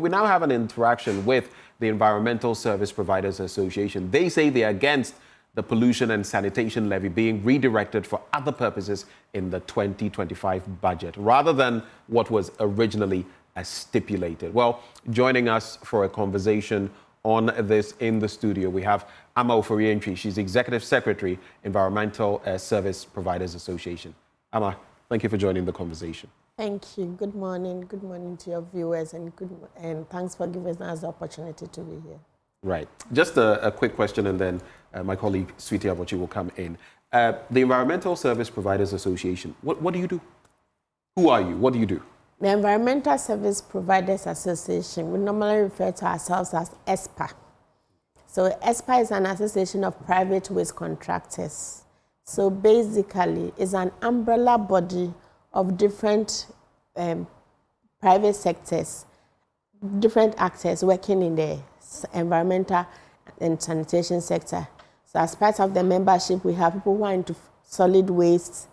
But we now have an interaction with the Environmental Service Providers Association. They say they're against the pollution and sanitation levy being redirected for other purposes in the 2025 budget, rather than what was originally stipulated. Well, joining us for a conversation on this in the studio, we have Ama Oforientri. She's Executive Secretary, Environmental Service Providers Association. Ama, thank you for joining the conversation. Thank you. Good morning. Good morning to your viewers, and thanks for giving us the opportunity to be here. Right. Just a quick question, and then my colleague Sweetie Abochi will come in. The Environmental Service Providers Association, what do you do? Who are you? What do you do? The Environmental Service Providers Association, we normally refer to ourselves as ESPA. So ESPA is an association of private waste contractors. So basically, it's an umbrella body of different private sectors, different actors working in the environmental and sanitation sector. So as part of the membership, we have people who are into solid waste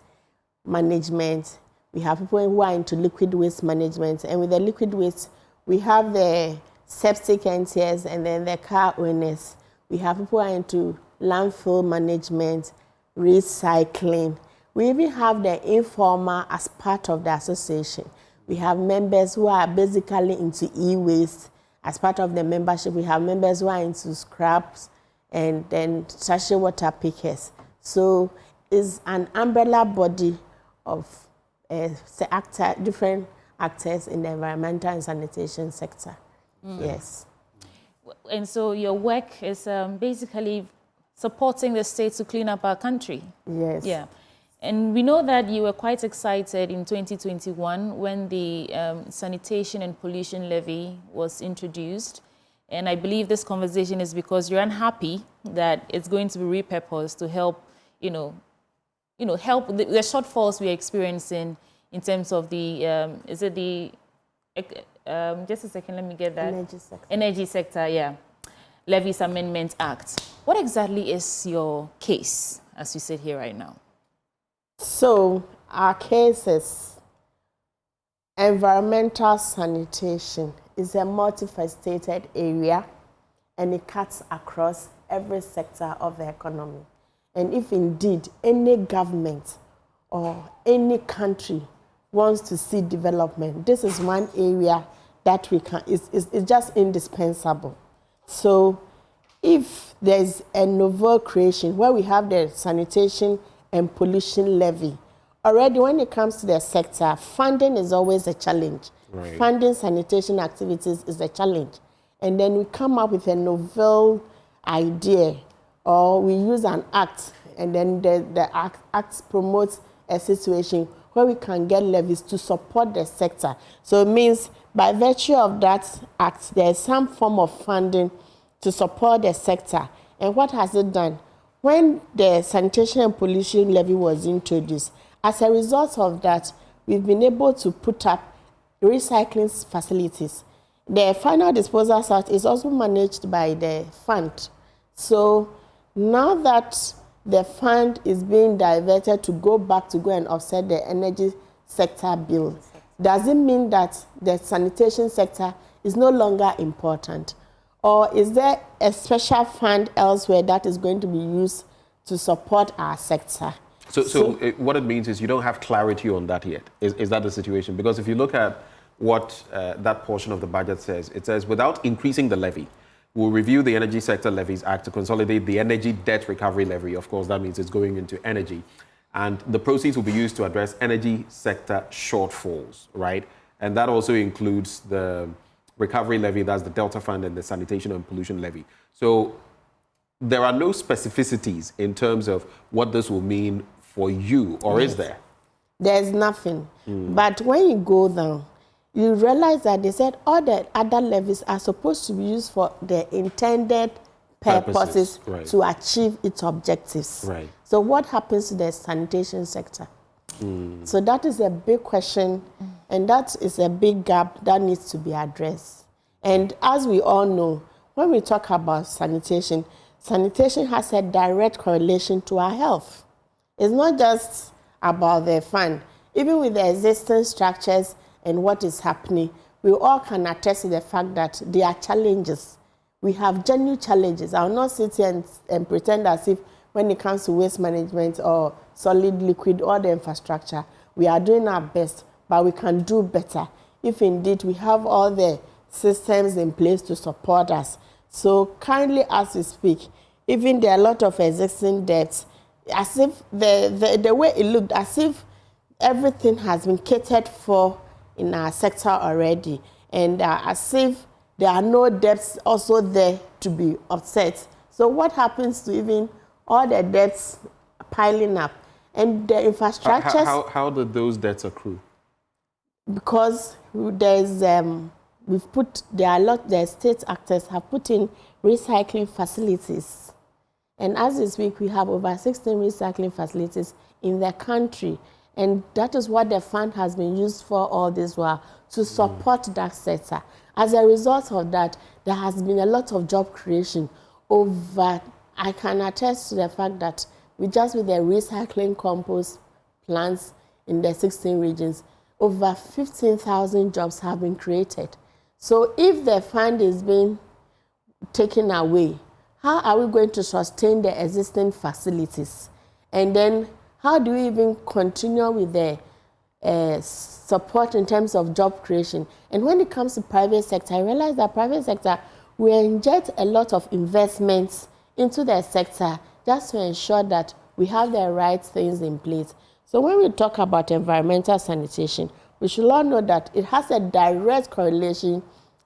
management. We have people who are into liquid waste management. And with the liquid waste, we have the septic entities and then the car owners. We have people who are into landfill management, recycling. We even have the informal as part of the association. We have members who are basically into e-waste. As part of the membership, we have members who are into scraps and then sachet water pickers. So it's an umbrella body of different actors in the environmental and sanitation sector. Yes. And so your work is basically supporting the state to clean up our country. Yes. Yeah. And we know that you were quite excited in 2021 when the Sanitation and Pollution Levy was introduced. And I believe this conversation is because you're unhappy that it's going to be repurposed to help, help the shortfalls we're experiencing in terms of the, just a second, let me get that. Energy sector. Energy sector, yeah. Levies Amendment Act. What exactly is your case as we sit here right now? So our case is environmental sanitation is a multifaceted area, and it cuts across every sector of the economy. And if indeed any government or any country wants to see development, this is one area that we can, is just indispensable. So if there's a novel creation where we have the sanitation and pollution levy, already when it comes to the sector, funding is always a challenge. Right. Funding sanitation activities is a challenge. And then we come up with a novel idea, or we use an act, and then the act promotes a situation where we can get levies to support the sector. So it means by virtue of that act, there is some form of funding to support the sector. And what has it done? When the Sanitation and Pollution Levy was introduced, as a result of that, we've been able to put up recycling facilities. The final disposal site is also managed by the fund. So now that the fund is being diverted to go and offset the energy sector bill, does it mean that the sanitation sector is no longer important? Or is there a special fund elsewhere that is going to be used to support our sector? So what it means is you don't have clarity on that yet. Is that the situation? Because if you look at what that portion of the budget says, it says without increasing the levy, we'll review the Energy Sector Levies Act to consolidate the Energy Debt Recovery Levy. Of course, that means it's going into energy. And the proceeds will be used to address energy sector shortfalls, right? And that also includes the recovery levy, that's the Delta Fund, and the Sanitation and Pollution Levy. So there are no specificities in terms of what this will mean for you, or is there? There's nothing. But when you go down, you realize that they said all the other levies are supposed to be used for the intended purposes right. to achieve its objectives. Right. So what happens to the sanitation sector? So that is a big question, and that is a big gap that needs to be addressed. And as we all know, when we talk about sanitation, sanitation has a direct correlation to our health. It's not just about the fund. Even with the existing structures and what is happening, we all can attest to the fact that there are challenges. We have genuine challenges. I will not sit here and pretend as if when it comes to waste management or solid, liquid, or the infrastructure, we are doing our best, but we can do better if indeed we have all the systems in place to support us. So kindly, as we speak, even there are a lot of existing debts, as if the way it looked, as if everything has been catered for in our sector already, and as if there are no debts also there to be offset. So what happens to even all the debts piling up and the infrastructures? How did those debts accrue? Because there's the state actors have put in recycling facilities, and as we speak, we have over 16 recycling facilities in the country, and that is what the fund has been used for all this while, to support that sector. As a result of that, there has been a lot of job creation over. I can attest to the fact that with the recycling compost plants in the 16 regions, over 15,000 jobs have been created. So if the fund is being taken away, how are we going to sustain the existing facilities? And then how do we even continue with the support in terms of job creation? And when it comes to private sector, I realize that private sector will inject a lot of investments into the sector just to ensure that we have the right things in place. So when we talk about environmental sanitation, we should all know that it has a direct correlation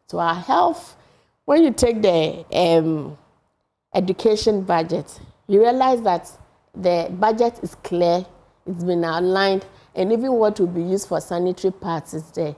to our health. When you take the education budget, you realize that the budget is clear, it's been outlined, and even what will be used for sanitary parts is there.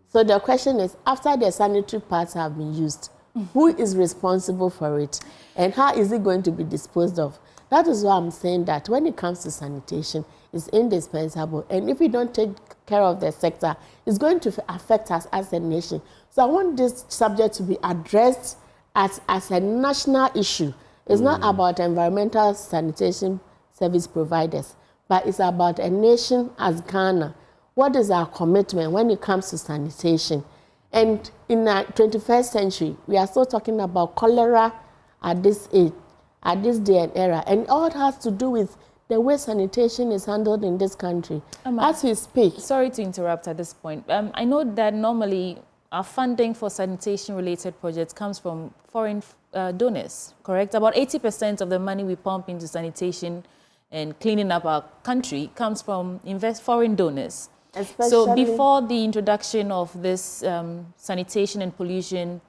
So the question is, after the sanitary parts have been used, who is responsible for it? And how is it going to be disposed of? That is why I'm saying that when it comes to sanitation, it's indispensable. And if we don't take care of the sector, it's going to affect us as a nation. So I want this subject to be addressed as a national issue. It's not about environmental sanitation service providers, but it's about a nation as Ghana. What is our commitment when it comes to sanitation? And in the 21st century, we are still talking about cholera at this age, at this day and era. And all it has to do with the way sanitation is handled in this country. As we speak. Sorry to interrupt at this point. I know that normally our funding for sanitation-related projects comes from foreign donors, correct? About 80% of the money we pump into sanitation and cleaning up our country comes from foreign donors. So before the introduction of this sanitation and pollution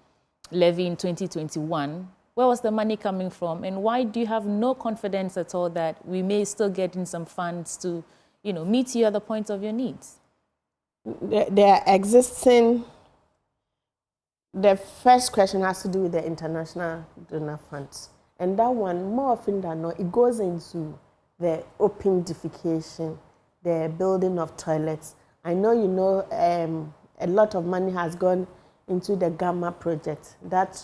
levy in 2021, where was the money coming from? And why do you have no confidence at all that we may still get in some funds to, meet your other points of your needs? There are existing. The first question has to do with the international donor funds. And that one, more often than not, it goes into the open defecation, the building of toilets. I know a lot of money has gone into the Gamma project that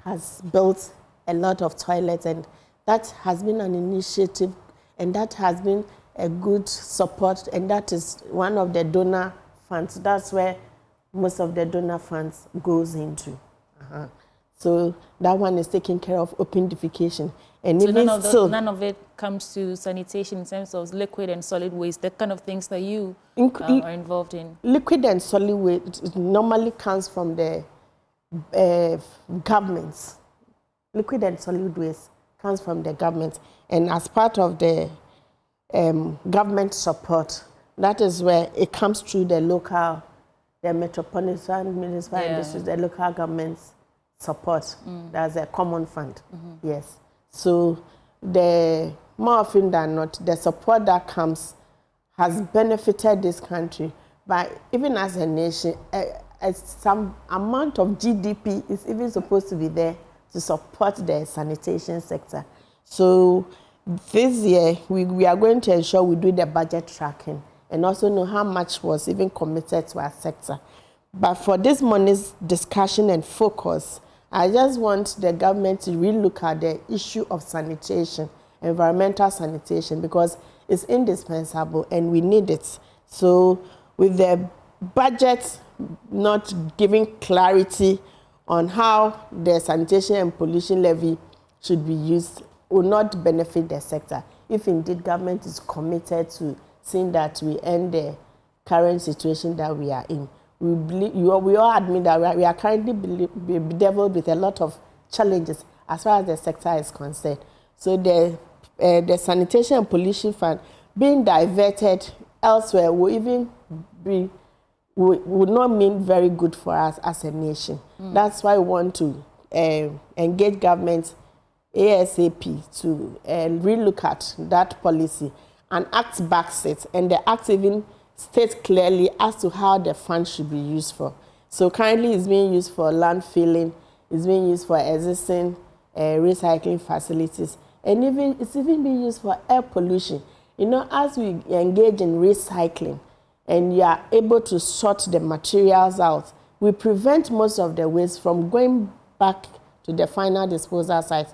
has built a lot of toilets, and that has been an initiative, and that has been a good support, and that is one of the donor funds. That's where most of the donor funds goes into. So that one is taking care of open defecation. And so none of it comes to sanitation in terms of liquid and solid waste, the kind of things that you are involved in? Liquid and solid waste normally comes from the governments. Liquid and solid waste comes from the government. And as part of the government support, that is where it comes through the local, the metropolitan municipal industries, the local government's support. That's a common fund. Yes. So the more often than not, the support that comes has benefited this country. But even as a nation, some amount of GDP is even supposed to be there to support the sanitation sector. So this year, we are going to ensure we do the budget tracking and also know how much was even committed to our sector. But for this morning's discussion and focus, I just want the government to really look at the issue of sanitation, environmental sanitation, because it's indispensable and we need it. So with the budget not giving clarity on how the sanitation and pollution levy should be used will not benefit the sector. If indeed government is committed to seeing that we end the current situation that we are in. We all admit that we are currently bedeviled with a lot of challenges as far as the sector is concerned. So the sanitation and pollution fund being diverted elsewhere would not mean very good for us as a nation. That's why we want to engage government ASAP to relook at that policy and act back it. And the act even states clearly as to how the fund should be used for. So currently it's being used for landfilling, it's being used for existing recycling facilities, and it's even being used for air pollution. You know, as we engage in recycling and you are able to sort the materials out, we prevent most of the waste from going back to the final disposal site.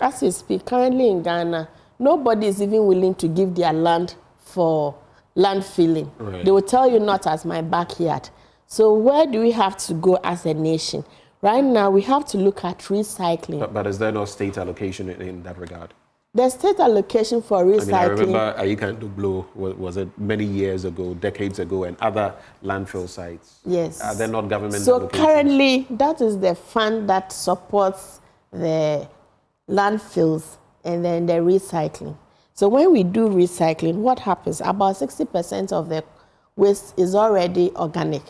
As we speak, currently in Ghana, nobody is even willing to give their land for landfilling. Right. They will tell you not as my backyard. So where do we have to go as a nation? Right now, we have to look at recycling. But is there no state allocation in that regard? The state allocation for recycling. I remember Ayikan Dublo, was it many years ago, decades ago, and other landfill sites. Yes. Are they not government So allocations? Currently, that is the fund that supports the landfills and then the recycling. So when we do recycling, what happens? About 60% of the waste is already organic.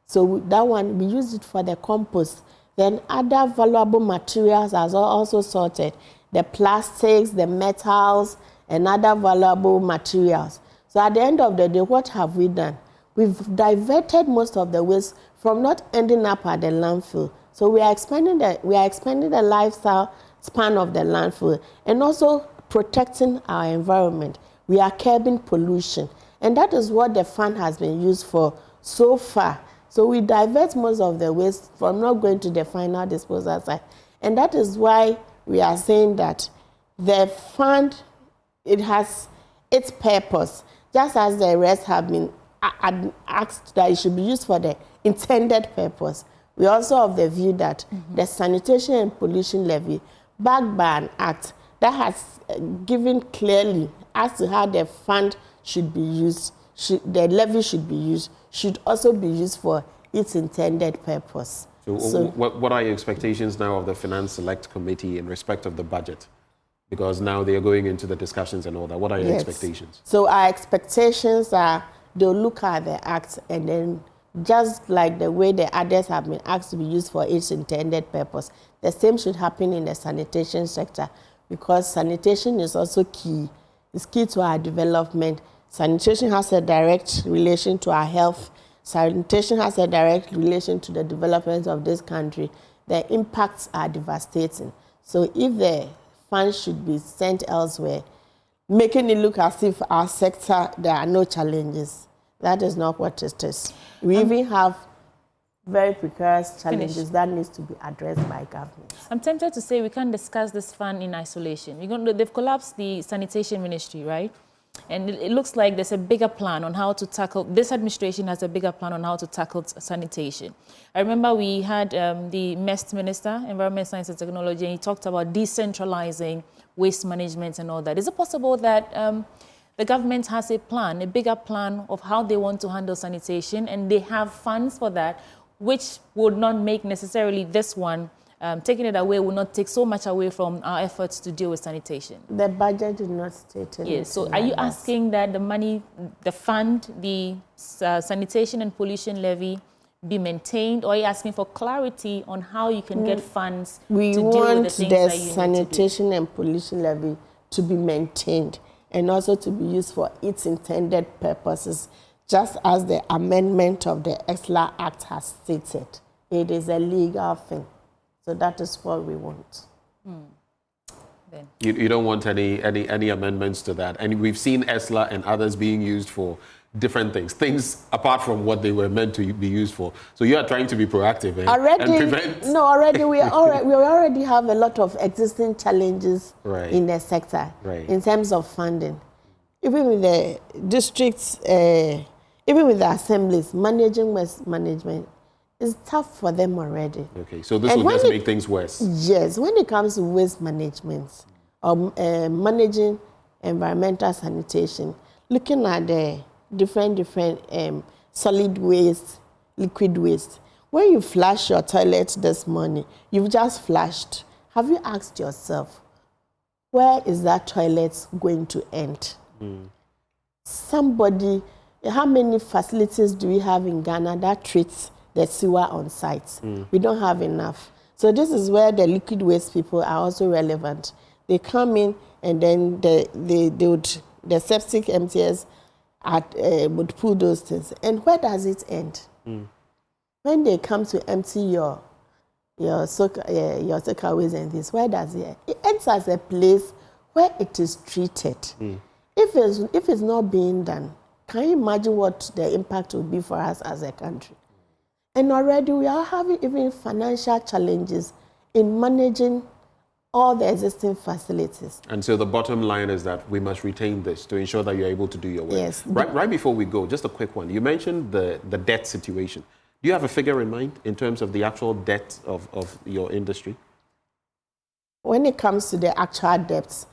So that one, we use it for the compost. Then other valuable materials are also sorted. The plastics, the metals, and other valuable materials. So at the end of the day, what have we done? We've diverted most of the waste from not ending up at the landfill. So we are expanding the lifestyle span of the landfill and also protecting our environment. We are curbing pollution. And that is what the fund has been used for so far. So we divert most of the waste from not going to the final disposal site. And that is why we are saying that the fund, it has its purpose, just as the rest have been asked that it should be used for the intended purpose. We also have the view that the Sanitation and Pollution Levy, backed by an act that has given clearly as to how the fund should be used, the levy should be used, should also be used for its intended purpose. So what are your expectations now of the Finance Select Committee in respect of the budget? Because now they are going into the discussions and all that. What are your expectations? So our expectations are they'll look at the act and then just like the way the others have been asked to be used for its intended purpose, the same should happen in the sanitation sector because sanitation is also key. It's key to our development. Sanitation has a direct relation to our health. Sanitation has a direct relation to the development of this country. The impacts are devastating. So if the funds should be sent elsewhere, making it look as if our sector, there are no challenges, that is not what it is. We even have very precarious challenges that needs to be addressed by government. I'm tempted to say we can't discuss this fund in isolation. They've collapsed the sanitation ministry, right? And it looks like there's a bigger plan on how to tackle, this administration has a bigger plan on how to tackle sanitation. I remember we had the MEST Minister, Environment, Science and Technology, and he talked about decentralizing waste management and all that. Is it possible that the government has a plan, a bigger plan of how they want to handle sanitation, and they have funds for that, which would not make necessarily this one, taking it away will not take so much away from our efforts to deal with sanitation? The budget did not state anything. Yes, so are you asking that the money, the fund, the sanitation and pollution levy be maintained, or are you asking for clarity on how you can get funds to deal with the things that you need to do? We want the sanitation and pollution levy to be maintained and also to be used for its intended purposes, just as the amendment of the ESLA Act has stated. It is a legal thing. So that is what we want. Then. You don't want any amendments to that. And we've seen ESLA and others being used for different things apart from what they were meant to be used for. So you are trying to be proactive and prevent. No, already we already have a lot of existing challenges in the sector in terms of funding. Even with the districts even with the assemblies, managing waste management is tough for them already. Okay, so this will just make things worse. Yes, when it comes to waste management or managing environmental sanitation, looking at the different solid waste, liquid waste. When you flush your toilet this morning, you've just flushed. Have you asked yourself, where is that toilet going to end? Somebody, how many facilities do we have in Ghana that treats the sewer on site? We don't have enough. So this is where the liquid waste people are also relevant. They come in and then the septic MTS would pull those things. And where does it end? When they come to empty your takeaways and this, where does it end? It ends as a place where it is treated. If it's not being done, can you imagine what the impact will be for us as a country? And already we are having even financial challenges in managing all the existing facilities. And so the bottom line is that we must retain this to ensure that you're able to do your work. Yes. Right before we go, just a quick one. You mentioned the debt situation. Do you have a figure in mind in terms of the actual debt of your industry? When it comes to the actual debts,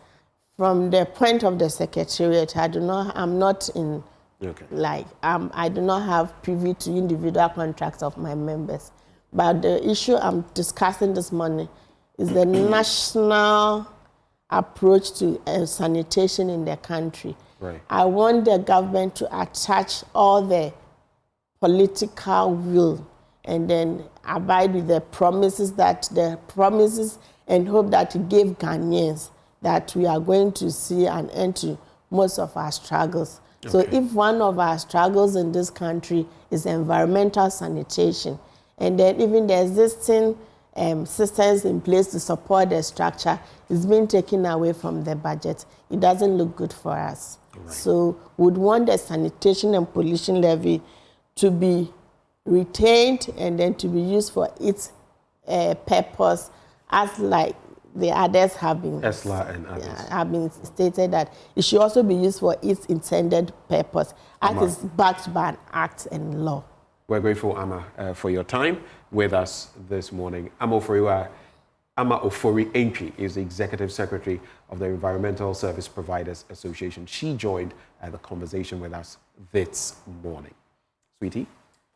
from the point of the Secretariat, I'm not in, I do not have privy to individual contracts of my members. But the issue I'm discussing this morning is the national approach to sanitation in the country. Right. I want the government to attach all the political will and then abide with the promises and hope that it gave Ghanaians that we are going to see an end to most of our struggles. Okay. So if one of our struggles in this country is environmental sanitation, and then even the existing systems in place to support the structure is being taken away from the budget, it doesn't look good for us. Right. So we'd want the sanitation and pollution levy to be retained and then to be used for its purpose, as like the others have been, ESLA and others have been stated that it should also be used for its intended purpose, as is backed by an act and law. We're grateful, Amma, for your time with us this morning. Amma Ofori Entry is the Executive Secretary of the Environmental Service Providers Association. She joined the conversation with us this morning. Sweetie?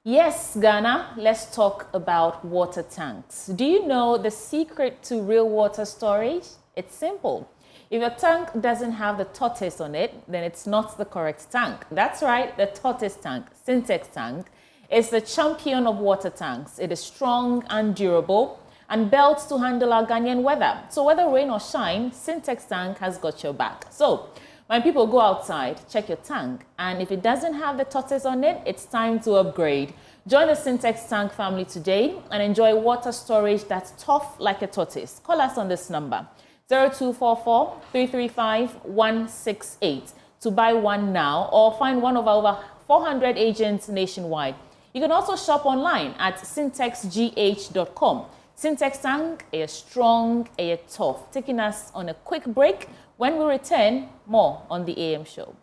Yes, Ghana, let's talk about water tanks. Do you know the secret to real water storage? It's simple. If your tank doesn't have the tortoise on it, then it's not the correct tank. That's right, the tortoise tank, Sintex tank, is the champion of water tanks. It is strong and durable and built to handle our Ghanaian weather. So whether rain or shine, Sintex tank has got your back. So when people go outside, check your tank. And if it doesn't have the tortoise on it, it's time to upgrade. Join the Sintex tank family today and enjoy water storage that's tough like a tortoise. Call us on this number, 0244-335-168 to buy one now, or find one of our over 400 agents nationwide. You can also shop online at sintexgh.com. Sintex tank, a strong, a tough. Taking us on a quick break. When we return, more on the AM show.